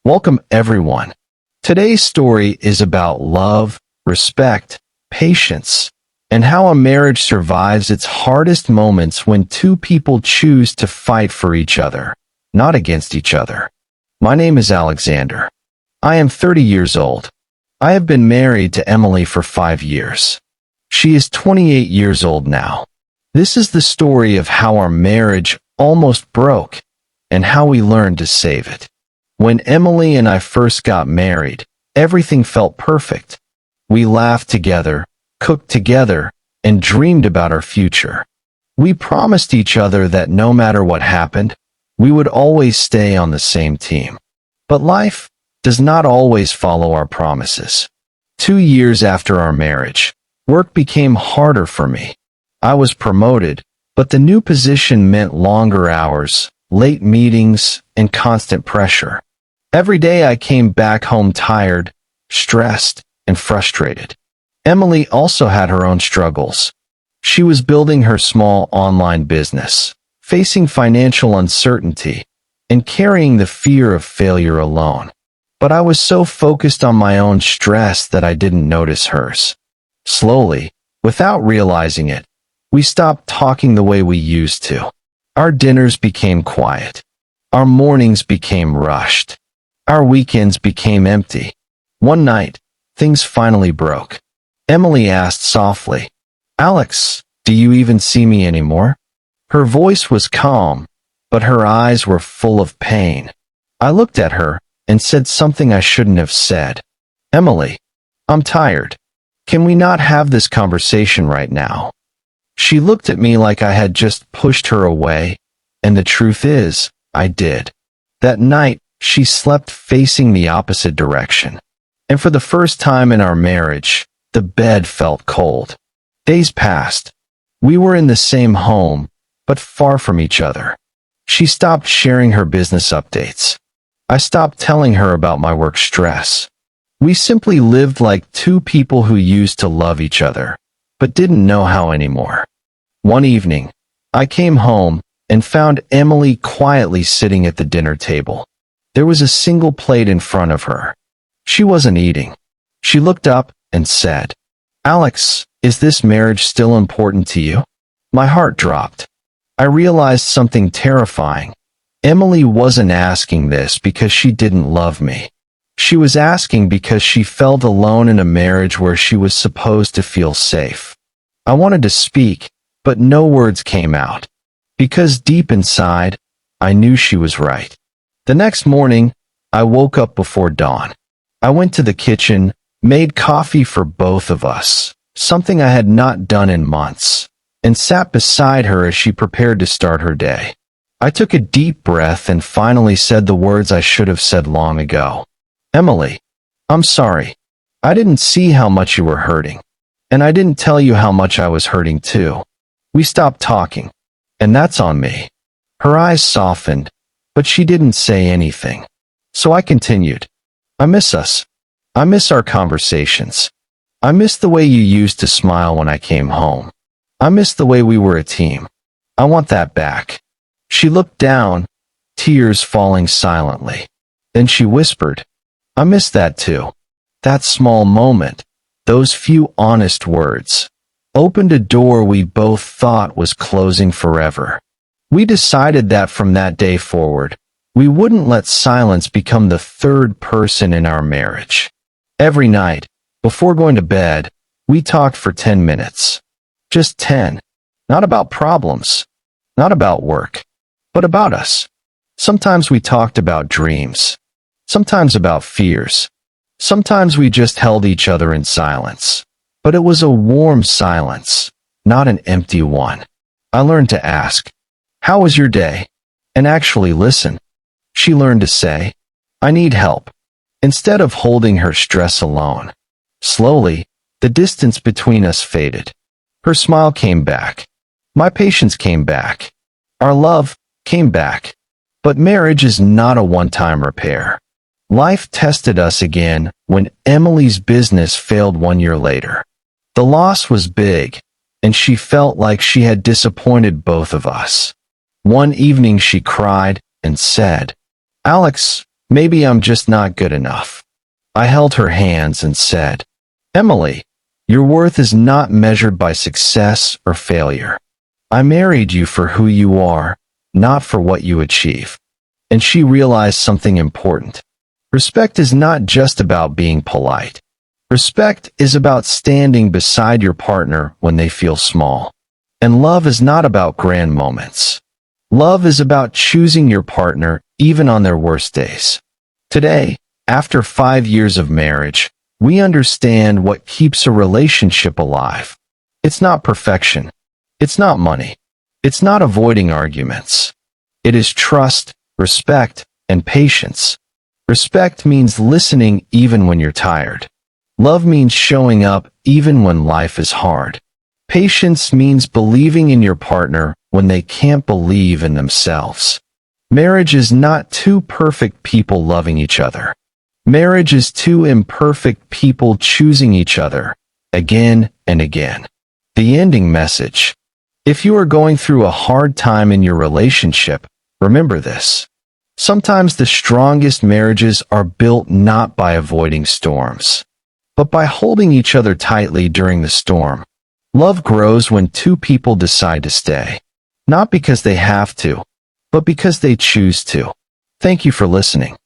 Welcome, everyone. Today's story is about love, respect, patience, and how a marriage survives its hardest moments when two people choose to fight for each other, not against each other. My name is Alexander. I am 30 years old. I have been married to Emily for 5 years. She is 28 years old now. This is the story of how our marriage almost broke and how we learned to save it. When Emily and I first got married, everything felt perfect. We laughed together, cooked together, and dreamed about our future. We promised each other that no matter what happened, we would always stay on the same team. But life does not always follow our promises. 2 years after our marriage, work became harder for me. I was promoted, but the new position meant longer hours, late meetings, and constant pressure. Every day I came back home tired, stressed, and frustrated. Emily also had her own struggles. She was building her small online business, facing financial uncertainty, and carrying the fear of failure alone. But I was so focused on my own stress that I didn't notice hers. Slowly, without realizing it, we stopped talking the way we used to. Our dinners became quiet. Our mornings became rushed. Our weekends became empty. One night, things finally broke. Emily asked softly, "Alex, do you even see me anymore?" Her voice was calm, but her eyes were full of pain. I looked at her and said something I shouldn't have said. "Emily, I'm tired. Can we not have this conversation right now?" She looked at me like I had just pushed her away, and the truth is, I did. That night, she slept facing the opposite direction. And for the first time in our marriage, the bed felt cold. Days passed. We were in the same home, but far from each other. She stopped sharing her business updates. I stopped telling her about my work stress. We simply lived like two people who used to love each other, but didn't know how anymore. One evening, I came home and found Emily quietly sitting at the dinner table. There was a single plate in front of her. She wasn't eating. She looked up and said, "Alex, is this marriage still important to you?" My heart dropped. I realized something terrifying. Emily wasn't asking this because she didn't love me. She was asking because she felt alone in a marriage where she was supposed to feel safe. I wanted to speak, but no words came out. Because deep inside, I knew she was right. The next morning, I woke up before dawn. I went to the kitchen, made coffee for both of us, something I had not done in months, and sat beside her as she prepared to start her day. I took a deep breath and finally said the words I should have said long ago. "Emily, I'm sorry. I didn't see how much you were hurting. And I didn't tell you how much I was hurting too. We stopped talking. And that's on me." Her eyes softened, but she didn't say anything. So I continued. "I miss us. I miss our conversations. I miss the way you used to smile when I came home. I miss the way we were a team. I want that back." She looked down, tears falling silently. Then she whispered, "I miss that too." That small moment, those few honest words, opened a door we both thought was closing forever. We decided that from that day forward, we wouldn't let silence become the third person in our marriage. Every night, before going to bed, we talked for 10 minutes. Just 10. Not about problems, not about work, but about us. Sometimes we talked about dreams, sometimes about fears. Sometimes we just held each other in silence. But it was a warm silence, not an empty one. I learned to ask, "How was your day?" and actually listen. She learned to say, "I need help," instead of holding her stress alone. Slowly, the distance between us faded. Her smile came back. My patience came back. Our love came back. But marriage is not a one-time repair. Life tested us again when Emily's business failed 1 year later. The loss was big, and she felt like she had disappointed both of us. One evening she cried and said, "Alex, Maybe I'm just not good enough. I held her hands and said, Emily, your worth is not measured by success or failure. I married you for who you are, not for what you achieve. And she realized something important. Respect is not just about being polite. Respect is about standing beside your partner when they feel small. And love is not about grand moments. Love is about choosing your partner even on their worst days. Today, after 5 years of marriage, we understand what keeps a relationship alive. It's not perfection. It's not money. It's not avoiding arguments. It is trust, respect, and patience. Respect means listening even when you're tired. Love means showing up even when life is hard. Patience means believing in your partner when they can't believe in themselves. Marriage is not two perfect people loving each other. Marriage is two imperfect people choosing each other, again and again. The ending message. If you are going through a hard time in your relationship, remember this. Sometimes the strongest marriages are built not by avoiding storms, but by holding each other tightly during the storm. Love grows when two people decide to stay, not because they have to, but because they choose to. Thank you for listening.